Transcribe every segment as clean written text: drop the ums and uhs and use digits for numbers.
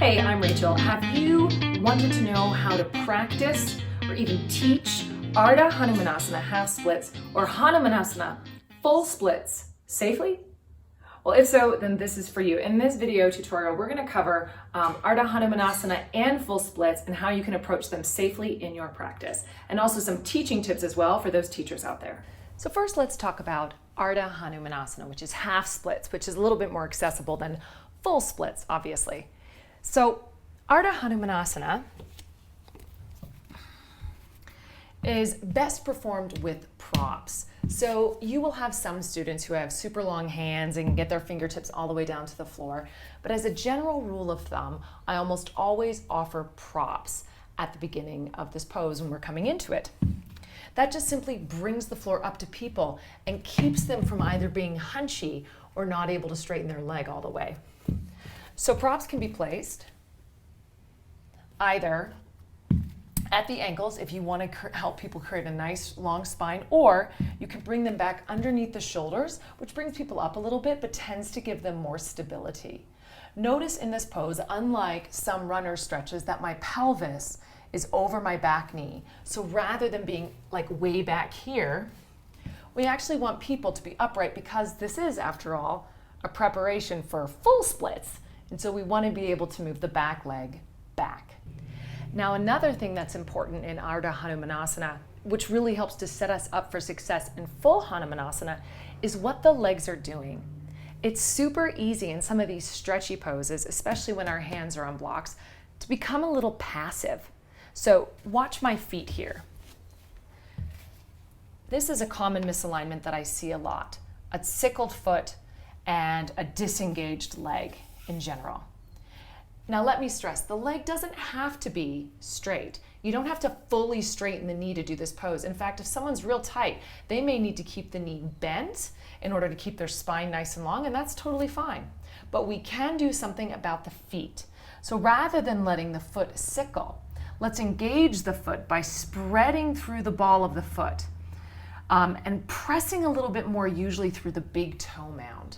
Hey, I'm Rachel. Have you wanted to know how to practice or even teach Ardha Hanumanasana half splits or Hanumanasana full splits safely? Well, if so, then this is for you. In this video tutorial, we're going to cover Ardha Hanumanasana and full splits and how you can approach them safely in your practice, and also some teaching tips as well for those teachers out there. So first, let's talk about Ardha Hanumanasana, which is half splits, which is a little bit more accessible than full splits, obviously. So Ardha Hanumanasana is best performed with props. So you will have some students who have super long hands and can get their fingertips all the way down to the floor. But as a general rule of thumb, I almost always offer props at the beginning of this pose when we're coming into it. That just simply brings the floor up to people and keeps them from either being hunchy or not able to straighten their leg all the way. So props can be placed either at the ankles if you want to help people create a nice long spine, or you can bring them back underneath the shoulders, which brings people up a little bit but tends to give them more stability. Notice in this pose, unlike some runner stretches, that my pelvis is over my back knee. So rather than being like way back here, we actually want people to be upright because this is, after all, a preparation for full splits. And so we want to be able to move the back leg back. Now, another thing that's important in Ardha Hanumanasana, which really helps to set us up for success in full Hanumanasana, is what the legs are doing. It's super easy in some of these stretchy poses, especially when our hands are on blocks, to become a little passive. So watch my feet here. This is a common misalignment that I see a lot: a sickled foot and a disengaged leg in general. Now let me stress, the leg doesn't have to be straight. You don't have to fully straighten the knee to do this pose. In fact, if someone's real tight, they may need to keep the knee bent in order to keep their spine nice and long, and that's totally fine. But we can do something about the feet. So rather than letting the foot sickle, let's engage the foot by spreading through the ball of the foot and pressing a little bit more, usually through the big toe mound.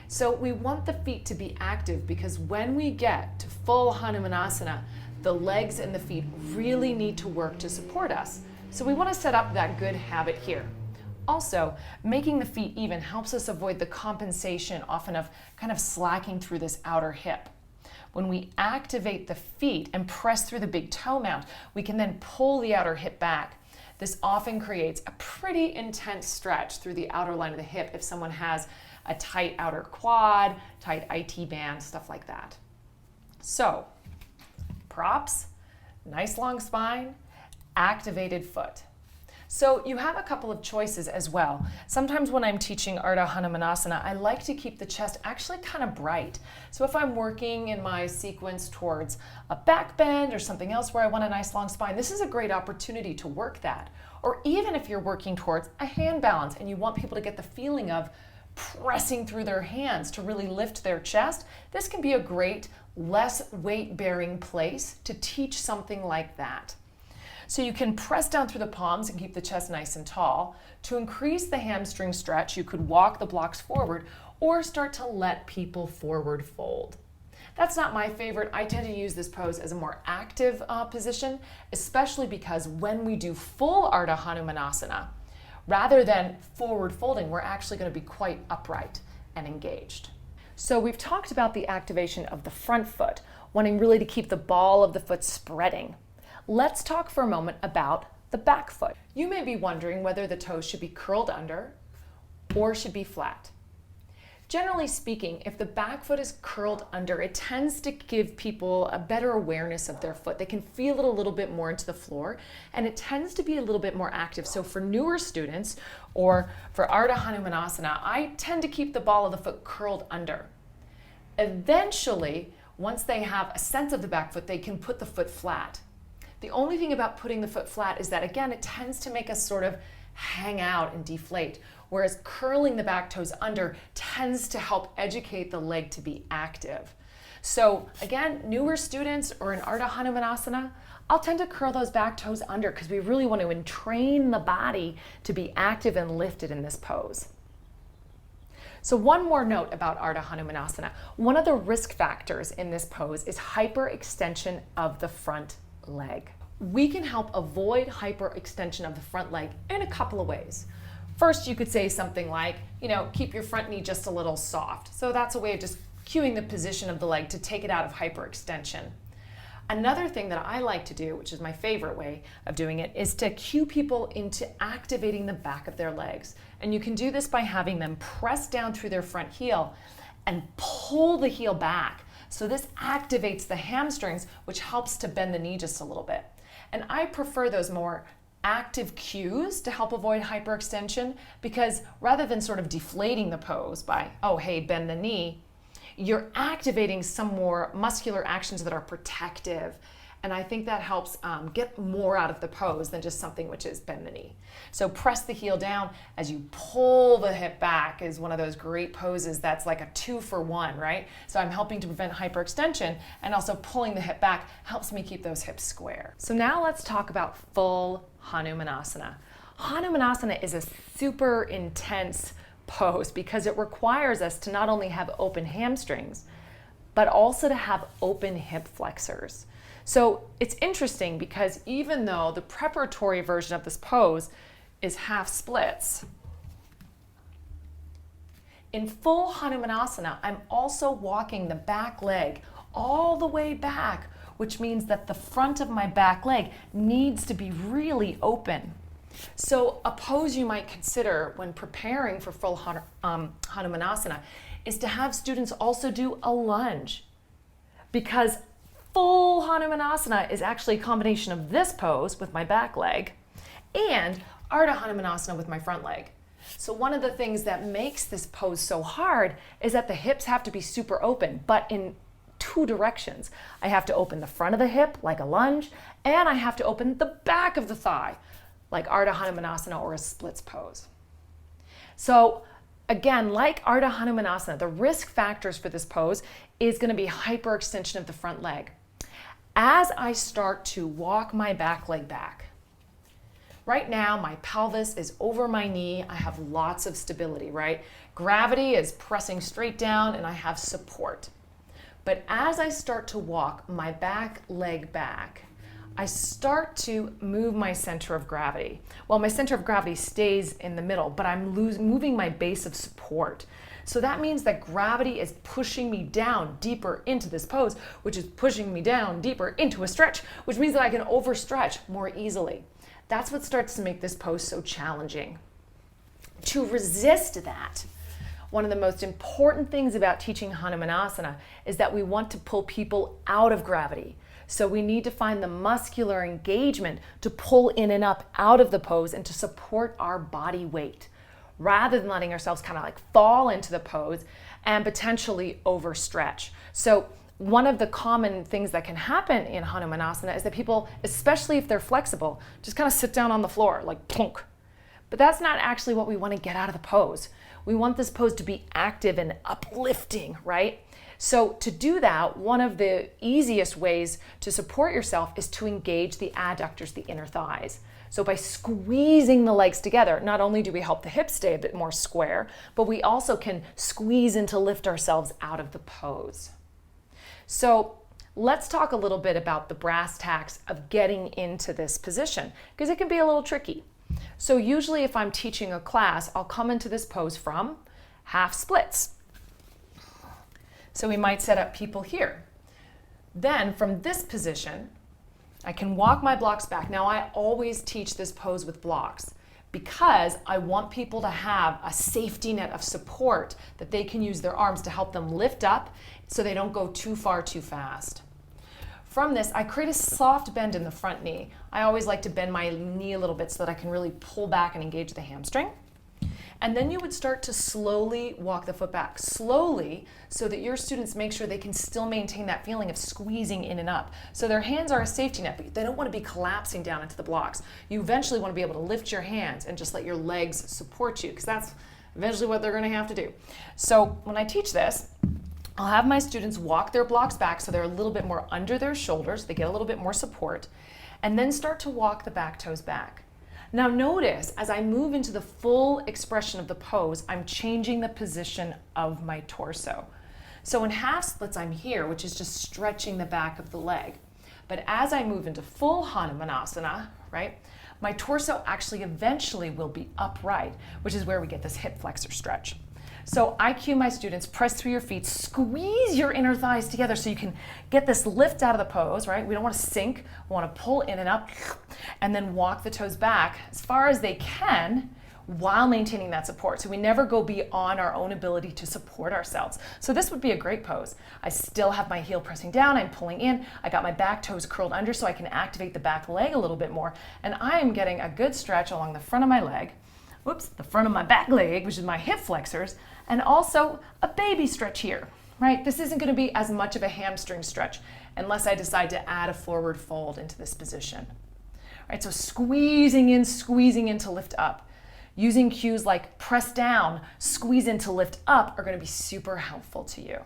So we want the feet to be active because when we get to full Hanumanasana, the legs and the feet really need to work to support us. So we want to set up that good habit here. Also, making the feet even helps us avoid the compensation often of kind of slacking through this outer hip. When we activate the feet and press through the big toe mound, we can then pull the outer hip back. This often creates a pretty intense stretch through the outer line of the hip if someone has a tight outer quad, tight IT band, stuff like that. So, props, nice long spine, activated foot. So you have a couple of choices as well. Sometimes when I'm teaching Ardha Hanumanasana, I like to keep the chest actually kind of bright. So if I'm working in my sequence towards a back bend or something else where I want a nice long spine, this is a great opportunity to work that. Or even if you're working towards a hand balance and you want people to get the feeling of pressing through their hands to really lift their chest, this can be a great, less weight-bearing place to teach something like that. So you can press down through the palms and keep the chest nice and tall. To increase the hamstring stretch, you could walk the blocks forward or start to let people forward fold. That's not my favorite. I tend to use this pose as a more active position, especially because when we do full Ardha Hanumanasana, rather than forward folding, we're actually going to be quite upright and engaged. So we've talked about the activation of the front foot, wanting really to keep the ball of the foot spreading. Let's talk for a moment about the back foot. You may be wondering whether the toes should be curled under or should be flat. Generally speaking, if the back foot is curled under, it tends to give people a better awareness of their foot. They can feel it a little bit more into the floor, and it tends to be a little bit more active. So for newer students, or for Ardha Hanumanasana, I tend to keep the ball of the foot curled under. Eventually, once they have a sense of the back foot, they can put the foot flat. The only thing about putting the foot flat is that, again, it tends to make us sort of hang out and deflate, whereas curling the back toes under tends to help educate the leg to be active. So again, newer students or in Ardha Hanumanasana, I'll tend to curl those back toes under because we really want to entrain the body to be active and lifted in this pose. So one more note about Ardha Hanumanasana. One of the risk factors in this pose is hyperextension of the front leg. We can help avoid hyperextension of the front leg in a couple of ways. First, you could say something like, keep your front knee just a little soft. So that's a way of just cueing the position of the leg to take it out of hyperextension. Another thing that I like to do, which is my favorite way of doing it, is to cue people into activating the back of their legs. And you can do this by having them press down through their front heel and pull the heel back. So this activates the hamstrings, which helps to bend the knee just a little bit. And I prefer those more active cues to help avoid hyperextension, because rather than sort of deflating the pose by, oh, hey, bend the knee, you're activating some more muscular actions that are protective. And I think that helps get more out of the pose than just something which is bend the knee. So press the heel down as you pull the hip back is one of those great poses that's like a 2-for-1, right? So I'm helping to prevent hyperextension, and also pulling the hip back helps me keep those hips square. So now let's talk about full Hanumanasana. Hanumanasana is a super intense pose because it requires us to not only have open hamstrings, but also to have open hip flexors. So it's interesting because even though the preparatory version of this pose is half splits, in full Hanumanasana, I'm also walking the back leg all the way back, which means that the front of my back leg needs to be really open. So a pose you might consider when preparing for full Hanumanasana is to have students also do a lunge, because full Hanumanasana is actually a combination of this pose with my back leg and Ardha Hanumanasana with my front leg. So one of the things that makes this pose so hard is that the hips have to be super open, but in two directions. I have to open the front of the hip like a lunge, and I have to open the back of the thigh like Ardha Hanumanasana or a splits pose. So again, like Ardha Hanumanasana, the risk factors for this pose is going to be hyperextension of the front leg. As I start to walk my back leg back, right now my pelvis is over my knee, I have lots of stability, right? Gravity is pressing straight down and I have support. But as I start to walk my back leg back, I start to move my center of gravity. Well, my center of gravity stays in the middle, but I'm moving my base of support. So that means that gravity is pushing me down deeper into this pose, which is pushing me down deeper into a stretch, which means that I can overstretch more easily. That's what starts to make this pose so challenging. To resist that, one of the most important things about teaching Hanumanasana is that we want to pull people out of gravity. So we need to find the muscular engagement to pull in and up out of the pose and to support our body weight, rather than letting ourselves kind of like fall into the pose and potentially overstretch. So one of the common things that can happen in Hanumanasana is that people, especially if they're flexible, just kind of sit down on the floor like plunk. But that's not actually what we want to get out of the pose. We want this pose to be active and uplifting, right? So to do that, one of the easiest ways to support yourself is to engage the adductors, the inner thighs. So by squeezing the legs together, not only do we help the hips stay a bit more square, but we also can squeeze and to lift ourselves out of the pose. So let's talk a little bit about the brass tacks of getting into this position, because it can be a little tricky. So usually if I'm teaching a class, I'll come into this pose from half splits. So we might set up people here. Then from this position, I can walk my blocks back. Now I always teach this pose with blocks because I want people to have a safety net of support that they can use their arms to help them lift up so they don't go too far too fast. From this, I create a soft bend in the front knee. I always like to bend my knee a little bit so that I can really pull back and engage the hamstring. And then you would start to slowly walk the foot back, slowly, so that your students make sure they can still maintain that feeling of squeezing in and up. So their hands are a safety net, but they don't want to be collapsing down into the blocks. You eventually want to be able to lift your hands and just let your legs support you, because that's eventually what they're going to have to do. So when I teach this, I'll have my students walk their blocks back so they're a little bit more under their shoulders, they get a little bit more support, and then start to walk the back toes back. Now notice, as I move into the full expression of the pose, I'm changing the position of my torso. So in half splits, I'm here, which is just stretching the back of the leg. But as I move into full Hanumanasana, right, my torso actually eventually will be upright, which is where we get this hip flexor stretch. So I cue my students, press through your feet, squeeze your inner thighs together so you can get this lift out of the pose, right? We don't want to sink, we want to pull in and up, and then walk the toes back as far as they can while maintaining that support. So we never go beyond our own ability to support ourselves. So this would be a great pose. I still have my heel pressing down, I'm pulling in, I got my back toes curled under so I can activate the back leg a little bit more, and I am getting a good stretch along the front of my leg, the front of my back leg, which is my hip flexors, and also a baby stretch here, right? This isn't going to be as much of a hamstring stretch unless I decide to add a forward fold into this position. All right, so squeezing in to lift up. Using cues like press down, squeeze in to lift up are going to be super helpful to you.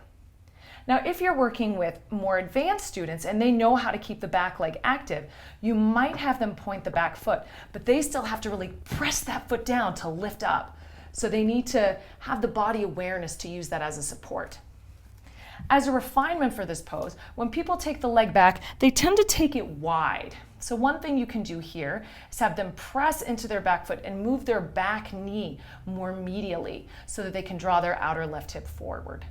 Now, if you're working with more advanced students and they know how to keep the back leg active, you might have them point the back foot, but they still have to really press that foot down to lift up. So they need to have the body awareness to use that as a support. As a refinement for this pose, when people take the leg back, they tend to take it wide. So one thing you can do here is have them press into their back foot and move their back knee more medially so that they can draw their outer left hip forward.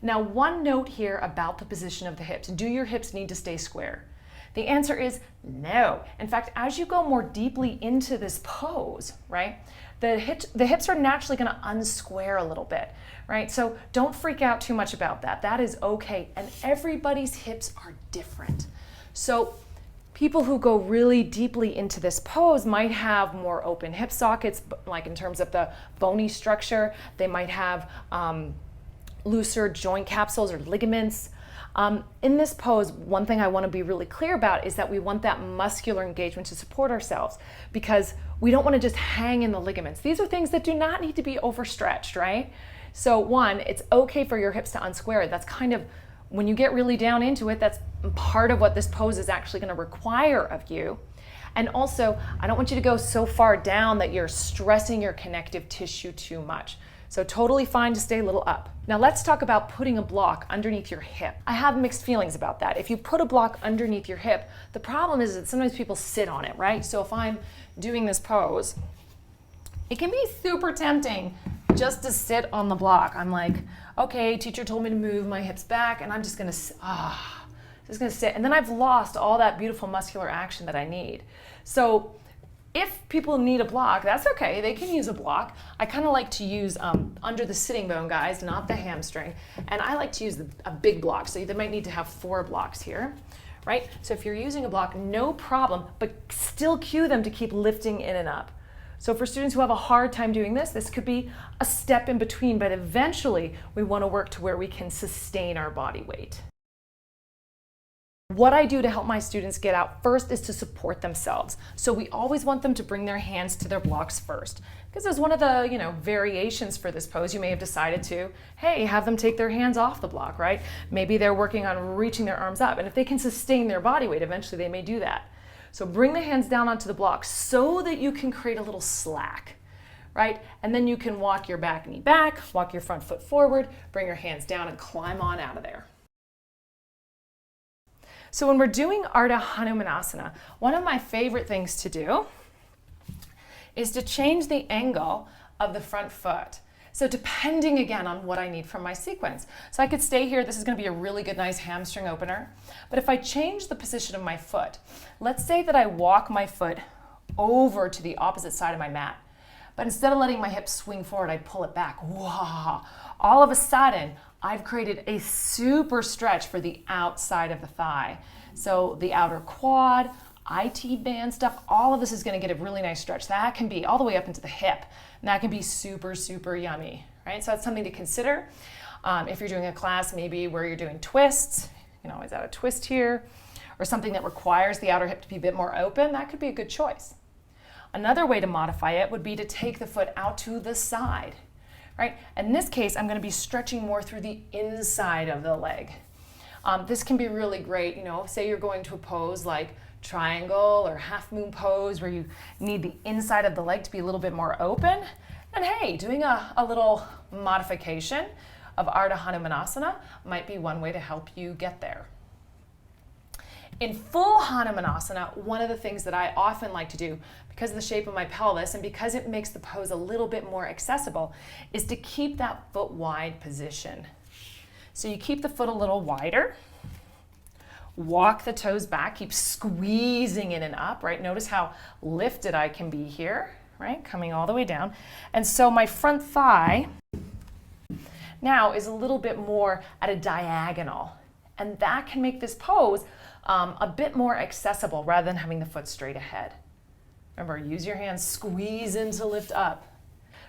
Now, one note here about the position of the hips. Do your hips need to stay square? The answer is no. In fact, as you go more deeply into this pose, right, the hips are naturally going to unsquare a little bit, right? So don't freak out too much about that. That is okay. And everybody's hips are different. So people who go really deeply into this pose might have more open hip sockets, like in terms of the bony structure. They might have looser joint capsules or ligaments. In this pose, one thing I want to be really clear about is that we want that muscular engagement to support ourselves because we don't want to just hang in the ligaments. These are things that do not need to be overstretched, right? So one, it's okay for your hips to unsquare. That's kind of, when you get really down into it, that's part of what this pose is actually going to require of you. And also, I don't want you to go so far down that you're stressing your connective tissue too much. So totally fine to stay a little up. Now let's talk about putting a block underneath your hip. I have mixed feelings about that. If you put a block underneath your hip, the problem is that sometimes people sit on it, right? So if I'm doing this pose, it can be super tempting just to sit on the block. I'm like, okay, teacher told me to move my hips back and I'm just gonna sit. And then I've lost all that beautiful muscular action that I need. So if people need a block, that's okay. They can use a block. I kind of like to use under the sitting bone, guys, not the hamstring. And I like to use a big block. So they might need to have 4 blocks here, right? So if you're using a block, no problem, but still cue them to keep lifting in and up. So for students who have a hard time doing this, this could be a step in between, but eventually we want to work to where we can sustain our body weight. What I do to help my students get out first is to support themselves. So we always want them to bring their hands to their blocks first. Because as one of the variations for this pose, you may have decided to, hey, have them take their hands off the block, right? Maybe they're working on reaching their arms up. And if they can sustain their body weight, eventually they may do that. So bring the hands down onto the block so that you can create a little slack, right? And then you can walk your back knee back, walk your front foot forward, bring your hands down and climb on out of there. So when we're doing Ardha Hanumanasana, one of my favorite things to do is to change the angle of the front foot. So depending again on what I need from my sequence. So I could stay here, this is going to be a really good nice hamstring opener. But if I change the position of my foot, let's say that I walk my foot over to the opposite side of my mat. But instead of letting my hips swing forward, I pull it back. Wow. All of a sudden, I've created a super stretch for the outside of the thigh. So the outer quad, IT band stuff, all of this is going to get a really nice stretch. That can be all the way up into the hip. And that can be super, super yummy, right? So that's something to consider. If you're doing a class maybe where you're doing twists, is that a twist here? Or something that requires the outer hip to be a bit more open, that could be a good choice. Another way to modify it would be to take the foot out to the side, right? In this case, I'm going to be stretching more through the inside of the leg. This can be really great, say you're going to a pose like triangle or half moon pose where you need the inside of the leg to be a little bit more open. And hey, doing a little modification of Ardha Hanumanasana might be one way to help you get there. In full Hanumanasana, one of the things that I often like to do, because of the shape of my pelvis and because it makes the pose a little bit more accessible, is to keep that foot wide position. So you keep the foot a little wider, walk the toes back, keep squeezing in and up, right? Notice how lifted I can be here, right? Coming all the way down. And so my front thigh now is a little bit more at a diagonal. And that can make this pose a bit more accessible rather than having the foot straight ahead. Remember, use your hands, squeeze in to lift up.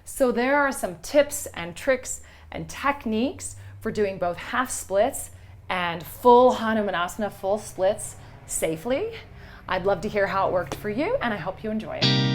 So there are some tips and tricks and techniques for doing both half splits and full Hanumanasana, full splits safely. I'd love to hear how it worked for you, and I hope you enjoy it.